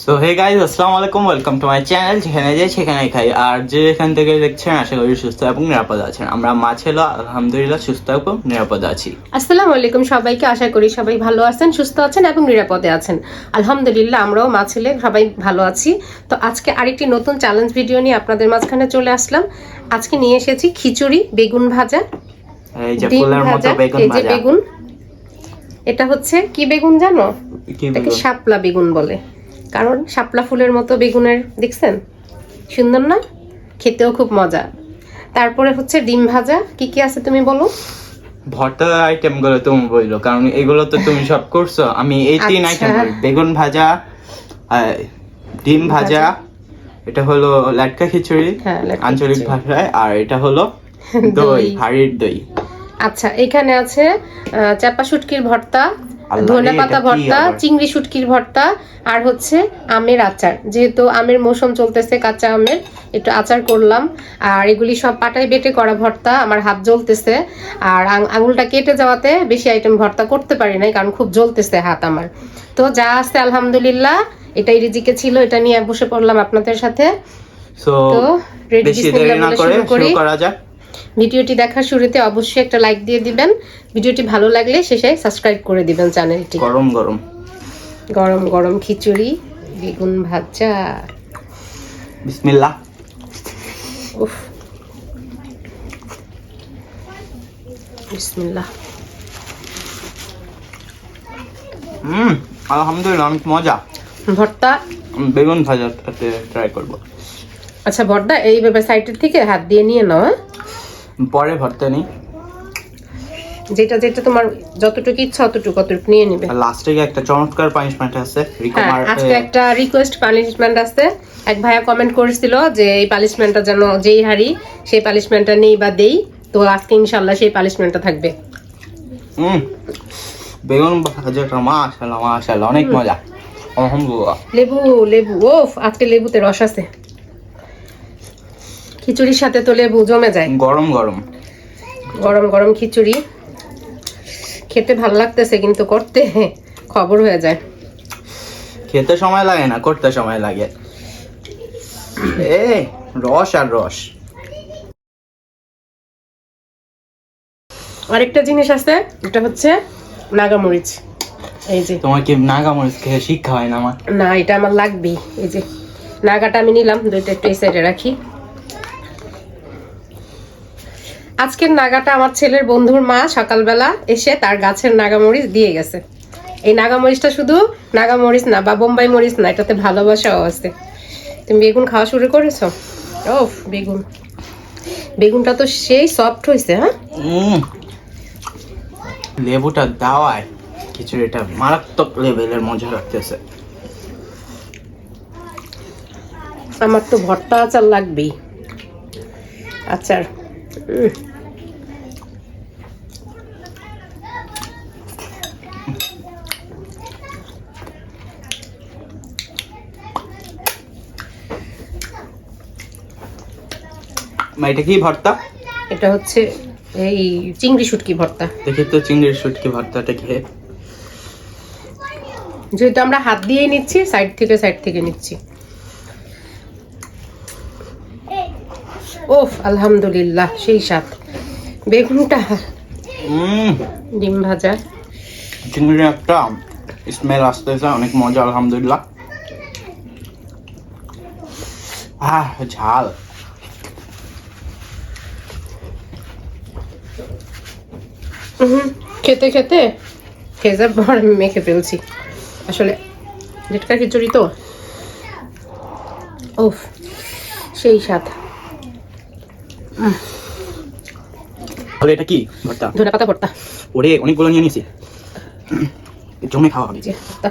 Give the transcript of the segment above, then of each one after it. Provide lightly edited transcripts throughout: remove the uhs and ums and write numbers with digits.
So hey guys, আসসালামু আলাইকুম, welcome to my channel. যেখানে যাই সেখানেই খাই। আর যে এখান থেকে দেখছেন, আশা করি সুস্থ এবং নিরাপদ আছেন। আমরা মা ছেলে আলহামদুলিল্লাহ সুস্থ এবং নিরাপদ আছি। আসসালামু আলাইকুম সবাইকে, আশা করি সবাই ভালো আছেন, সুস্থ আছেন এবং নিরাপদে আছেন। আলহামদুলিল্লাহ আমরাও মা ছেলে সবাই ভালো আছি। তো আজকে আরেকটি নতুন চ্যালেঞ্জ ভিডিও নিয়ে আপনাদের মাঝখানে চলে আসলাম। আজকে নিয়ে এসেছি খিচুড়ি, বেগুন ভাজা, এই যে ডিম ফুলের মতো ভাজা, বেগুন এই যে ভাজা। বেগুন। এটা হচ্ছে কি বেগুন জানো? কি এটাকে বেগুন? শাপলা বেগুন বলে, কারণ শাপলা ফুলের মতো বেগুনের, দেখছেন সুন্দর না? খেতেও খুব মজা। তারপরে হচ্ছে ডিম ভাজা। কি কি আছে তুমি বলো? ভর্তা আইটেম গুলো তুমি বললো, কারণ এগুলো তো তুমি সব করছো। আমি এই তিন আচ্ছা। আইটেম বলি: বেগুন ভাজা, ডিম ভাজা, এটা হলো লাটকা খিচুড়ি হ্যাঁ, লাটকা আঞ্চলিক খিচুড়ি। ভাষায়, আর এটা হলো দই, দই। হাড়ির দই। আচ্ছা, এখানে আছে চাপা শুটকির ভর্তা, আল্লাহ ধনে রে, পাতা এটা কি ভর্তা, আবার? চিংড়ি শুটকির ভর্তা, আর হচ্ছে আমের আচার। যেহেতু আমের মৌসুম চলতেছে, কাঁচা আমের একটু আচার করলাম। আর এগুলি সব পাটায় বেটে করা ভর্তা। আমার হাত জ্বলতেছে, আর আঙুলটা কেটে যাওয়াতে বেশি আইটেম ভর্তা করতে পারি নাই, কারণ খুব জ্বলতেছে হাত আমার। তো যা আছে আলহামদুলিল্লাহ, এটাই রিজিকে ছিল, এটা নিয়ে বসে পড়লাম আপনাদের সাথে। সো তো রেডি, বেশি বিসমিল্লাহ দেরি না বলে করে শুরু করি। শুরু করা যাক। ভিডিওটি দেখার শুরুতে অবশ্যই একটা লাইক দিয়ে দিবেন। ভিডিওটি ভালো লাগলে শেষে সাবস্ক্রাইব করে দিবেন চ্যানেলটি। গরম গরম গরম গরম খিচুড়ি, বেগুন ভাজা। বিসমিল্লাহ। উফ, বিসমিল্লাহ। আলহামদুলিল্লাহ, অনেক মজা। ভর্তা। বেগুন ভাজাতে ট্রাই করব। আচ্ছা, ভর্তা এইভাবে সাইডের থেকে হাত দিয়ে নিয়ে নাও, হ্যাঁ? পরে ভর্তা নেই, যেটা যেটা তোমার যতটুকু ইচ্ছা অতটুকু নিয়ে নিবে। লাস্টে একটা চমৎকার পানিশমেন্ট আছে। হ্যাঁ, আজকে একটা রিকোয়েস্ট পানিশমেন্ট আছে। এক ভাইয়া কমেন্ট করেছিল যে এই পানিশমেন্টটা যেন যেই হারি সেই পানিশমেন্টটা নেই বা দেই। তো আজকে ইনশাল্লাহ সেই পানিশমেন্টটা থাকবে। বেগুন ভাজাটা মাশাআল্লাহ মাশাআল্লাহ অনেক মজা। আলহামদুলিল্লাহ। লেবু, লেবু, ওফ, আজকে লেবুতে রস আছে। খিচুড়ির সাথে তো লেবু জমে যায়। গরম গরম গরম গরম খিচুড়ি খেতে ভালো লাগতেছে, কিন্তু করতে খবর হয়ে যায়। খেতে সময় লাগে না, করতে সময় লাগে। এ রস আর রস। আরেকটা জিনিস আছে, এটা হচ্ছে নাগামরিচ। এই যে, তোমার কি নাগামরিচ খেয়ে শিক্ষা হয় না আমার? না, এটা আমার লাগবেই। এই যে নাগাটা আমি নিলাম, দুইটা একটু এই সাইডে রাখি। আজকের নাগাটা আমার ছেলের বন্ধুর মা সকালবেলা এসে তার গাছের নাগামরিচ দিয়ে গেছে। এই নাগামরিচটা শুধু নাগামরিচ না বা বোম্বাই মরিচ না, এটাতে ভালোবাসাও আছে। তুমি বেগুন খাওয়া শুরু করেছো? ওফ, বেগুন, বেগুনটা তো সেই সফট হয়েছে। হ্যাঁ, লেবুটা দেওয়ায় খিচুড়িটা মারাত্মক লেভেলের মজা লাগতেছে। আমার তো ভর্তা আচার লাগবেই। আচার, এটা কি ভর্তা? এটা হচ্ছে এই চিংড়ি শুটকি ভর্তা। দেখি তো চিংড়ির শুটকি ভর্তাটা খেয়ে। যেহেতু আমরা হাত দিয়েই নিচ্ছি, সাইড থেকে নিচ্ছি। ওফ, আলহামদুলিল্লাহ, সেই স্বাদ। বেগুনটা, ডিম ভাজা, চিংড়ির একটা স্মেল আসতেছে, অনেক মজা আলহামদুলিল্লাহ। ঝাল। খেতে খেতে খেজার পর আমি মেখে ফেলছি। আসলে লেটকা খিচুড়ি তো, ওফ, সেই স্বাদ। এটা কি ভর্তা? ধনে পাতা ভর্তা। ওরে অনেকগুলো নিয়ে নিছি, জমে খাওয়া হবে। যে ভর্তা,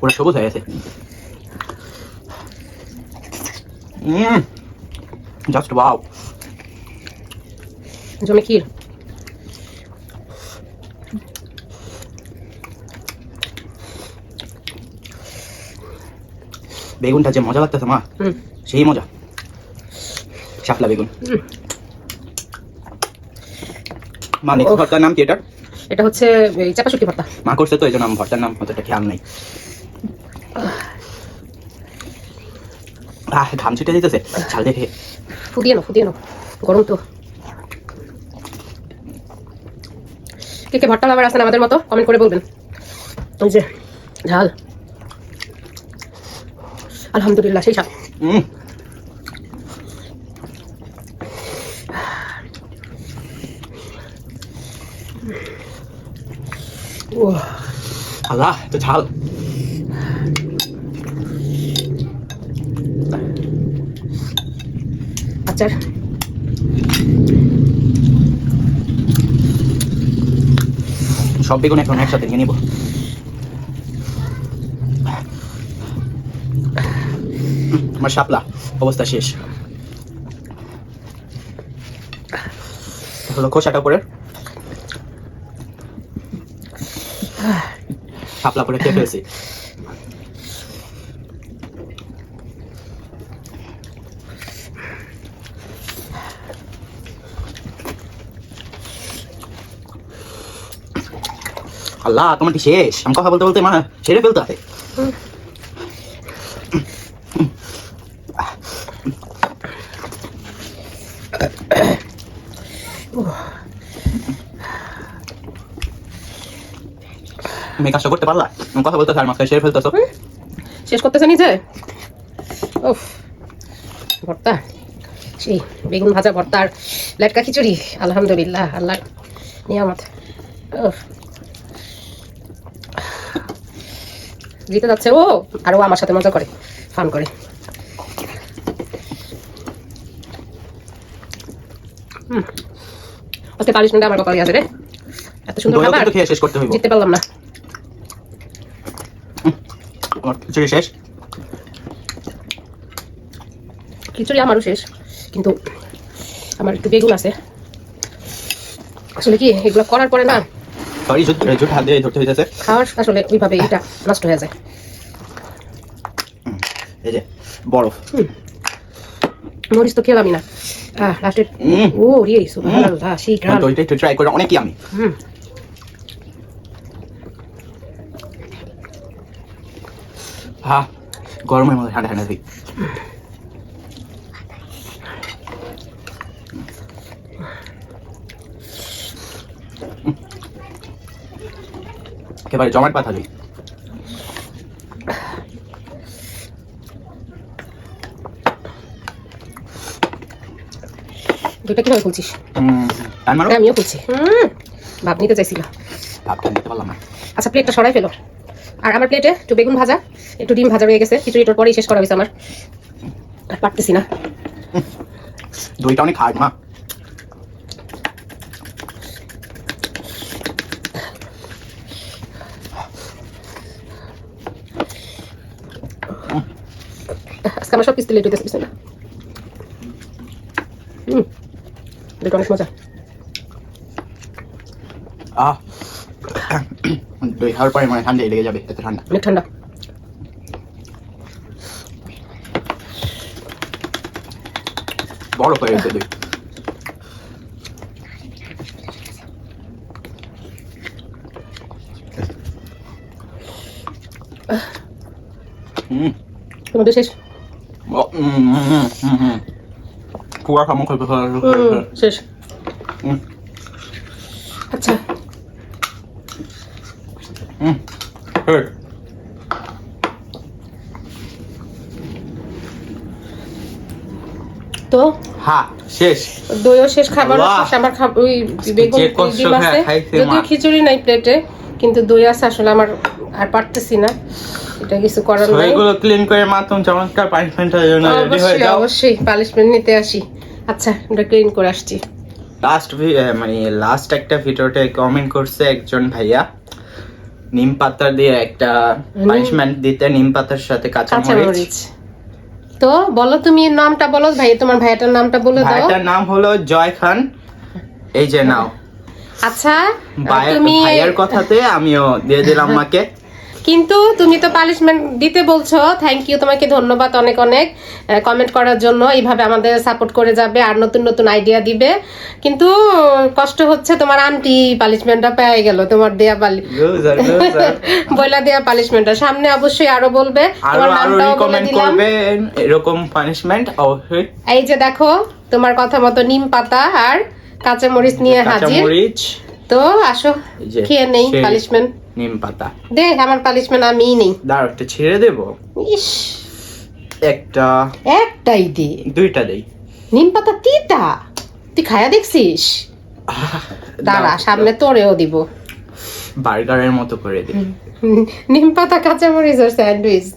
ওরা সবুজ হয়ে গেছে। Just wow. জমে ক্ষীর। বেগুনটা যে মজা লাগতেছে মা, সেই মজা। শাপলা বেগুন। মা নেক্সট ভর্তার নাম কি এটা? এটা হচ্ছে এই চাপা শুটকি ভর্তা। মা করছে তো, এই জন্য ভর্তার নাম অতটা খেয়াল নাই। ঘাম ছুটে দিতেছে ঝাল দেখে। ফুদিয়ে নাও গরম তো। কে কে ভর্তা লাভার আছেন আমাদের মতো কমেন্ট করে বলবেন। ওই যে ঝাল, আলহামদুলিল্লাহ সেই স্বাদ। আল্লাহ তো ঝাল। আচার সব বেগুন এখন একসাথে নিয়ে নিব। আমার শাপলা অবস্থা শেষ হলো, খোসাটা করে শাপলা করে খেয়ে ফেলছি। আল্লাহ তোমার কি শেষ? আমি কথা বলতে বলতে মানে ছেড়ে ফেলতে হবে। তুমি কাজটা করতে পারলা? আমি কথা বলতে আর মাথায় ছেড়ে ফেলতেছো। শেষ করতেছে নিজে। উফ, ভর্তা সেই বেগুন ভাজা ভর্তা আর লেটকা খিচুড়ি, আলহামদুলিল্লাহ আল্লাহ নিয়ামত। উফ, জিতে যাচ্ছে ও, আর ও আমার সাথে মজা করে, ফান করে। আজকে পানিশমেন্ট আমার কপালে আছে রে, এত সুন্দর দইও খাবার কিন্তু খেয়ে শেষ করতে হইব। জিততে পারলাম না। আমার খিচুড়ি শেষ। খিচুড়ি আমারও শেষ, কিন্তু আমার একটু বেগুন আছে। আসলে কি এগুলো করার পরে না সরি জুট হাত দিয়ে ধরতে হইতেছে। খাওয়ার আসলে ওইভাবে এটা নষ্ট হয়ে যায়। এই যে বরফ। মরিচ তো খেলামই না। লাস্টে ও রে সুবহানাল্লাহ সেই গ্রাম। দইটা একটু ট্রাই করে, অনেকই আমি। হ্যাঁ গরমের মধ্যে ঠান্ডা ঠান্ডা দিই। একেবারে জমাট পাতা দিই। দুইটা কিভাবে খুলছিস? তার মানে আমিও খুলছি। ভাব নিতে চাইছিলাম, ভাবটা নিতে পারলাম না। আচ্ছা প্লেটটা সরাই ফেলো। আর আমার প্লেটে একটু বেগুন ভাজা, একটু ডিম ভাজা রয়ে গেছে। খিচুড়িটার পরেই শেষ করা হয়েছে আমার, আর পারতেছি না। দইটা অনেক হার্ড মা। আজকে আমার সব কিছু লেট হইতেছে না। দুটো অনেক মজা। দই খাওয়ার পরে মানে ঠান্ডাই লেগে যাবে, এত ঠান্ডা। অনেক ঠান্ডা। বরফ হয়ে গেছে দই। তোমাদের শেষ? পুরা খামো খেতে শেষ। আচ্ছা তো হ্যাঁ শেষ। দইও শেষ, খাবারও শেষ। আমার ওই বেগুন ডিম আছে, যদিও খিচুড়ি নাই প্লেটে, কিন্তু দই আছে। আসলে আমার আর পারতেছি না, এটা কিছু করার নাই। এগুলো ক্লিন করে মাত্র চমৎকার পানিশমেন্টের জন্য রেডি হয়ে যাও। অবশ্যই পানিশমেন্ট নিতে আসি। আচ্ছা আমরা ক্লিন করে আসছি। লাস্ট একটা ভিডিওতে কমেন্ট করছে একজন ভাইয়া, নিম পাতা দিয়ে একটা পানিশমেন্ট দিতে, নিম পাতার সাথে কাঁচা মরিচ। তো বলো তুমি নামটা বলো ভাই, তোমার ভাইটার নামটা বলে দাও। ভাইটার নাম হলো জয় খান। এই যে নাও। আচ্ছা তুমি ভাইয়ের কথাতে আমিও দিয়ে দিলাম মাকে। কিন্তু তুমি তো পানিশমেন্ট দিতে বলছো, থ্যাংক ইউ, তোমাকে ধন্যবাদ অনেক অনেক কমেন্ট করার জন্য। এইভাবে আমাদের সাপোর্ট করে যাবে আর নতুন নতুন আইডিয়া দিবে। কিন্তু কষ্ট হচ্ছে, তোমার আন্টি পানিশমেন্টটা পেয়ে গেল, তোমার দেয়া Loser, loser. বইলা দেয়া পানিশমেন্টটা। সামনে অবশ্যই আরো বলবে, তোমার আরো নামটাও বলে রিকমেন্ড দিলাম। করবেন এরকম পানিশমেন্ট অবশ্যই। এই যে দেখো, তোমার কথা মতো নিম পাতা আর কাঁচামরিচ নিয়ে হাজির। কাঁচামরিচ, তো আসো এই যে খেয়ে নেই সেই পানিশমেন্ট। নিম পাতা। দেখ আমার পানিশমেন্ট আমিই নেই। দাঁড়াও একটা ছেড়ে দেবো, ইস, একটা একটাই দে। দুইটা দেই। নিম পাতা তিতা, তুই খায়া দেখছিস? দাঁড়া, সামনে তোরেও দিব। বার্গারের মতো করে দিই। নিম পাতা কাঁচামরিচ আর স্যান্ডউইচ।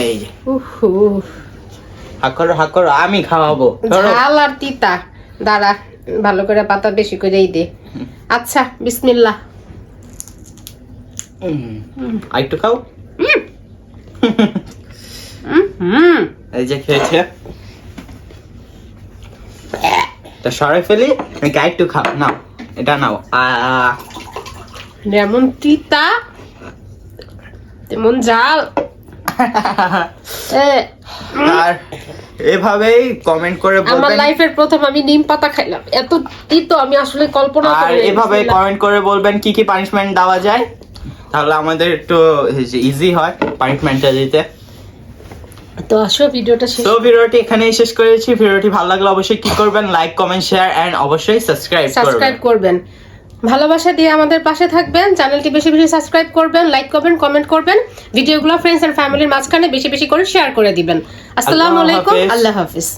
এই যে উহু, হাকর আমি খাওয়াবো। ধরো। ঝাল আর তিতা। দাঁড়া, ভালো করে পাতা বেশি করেই দে। আচ্ছা, বিসমিল্লাহ। একটু খাও। হুম, এই যে খেয়েছে, তা সরাই ফেলি নাকি একটু খাও? নাও, এটা নাও। যেমন তিতা তেমন ঝাল। আর এভাবেই কমেন্ট করে আমার বলবেন, লাইফের প্রথম আমি নিম পাতা খাইলাম, এত তিতো আমি আসলে কল্পনা আর করি নাই। এভাবে কমেন্ট করে বলবেন কি কি পানিশমেন্ট দেওয়া যায়, তাহলে আমাদের একটু ইজি হয় পানিশমেন্টটা দিতে। তো আসো ভিডিওটা শেষ। তো ভিডিওটি এখানেই শেষ করেছি। ভিডিওটি ভালো লাগলে অবশ্যই কি করবেন, লাইক কমেন্ট শেয়ার এন্ড অবশ্যই সাবস্ক্রাইব সাবস্ক্রাইব করবেন। করবেন, ভালোবাসা দিয়ে আমাদের পাশে থাকবেন। চ্যানেলটি বেশি বেশি সাবস্ক্রাইব করবেন, লাইক করবেন, কমেন্ট করবেন। ভিডিওগুলো ফ্রেন্ডস এন্ড ফ্যামিলির মাঝখানে বেশি বেশি করে শেয়ার করে দিবেন। আসসালামু আল্লাহ আলাইকুম, হাফেজ। আল্লাহ হাফিজ।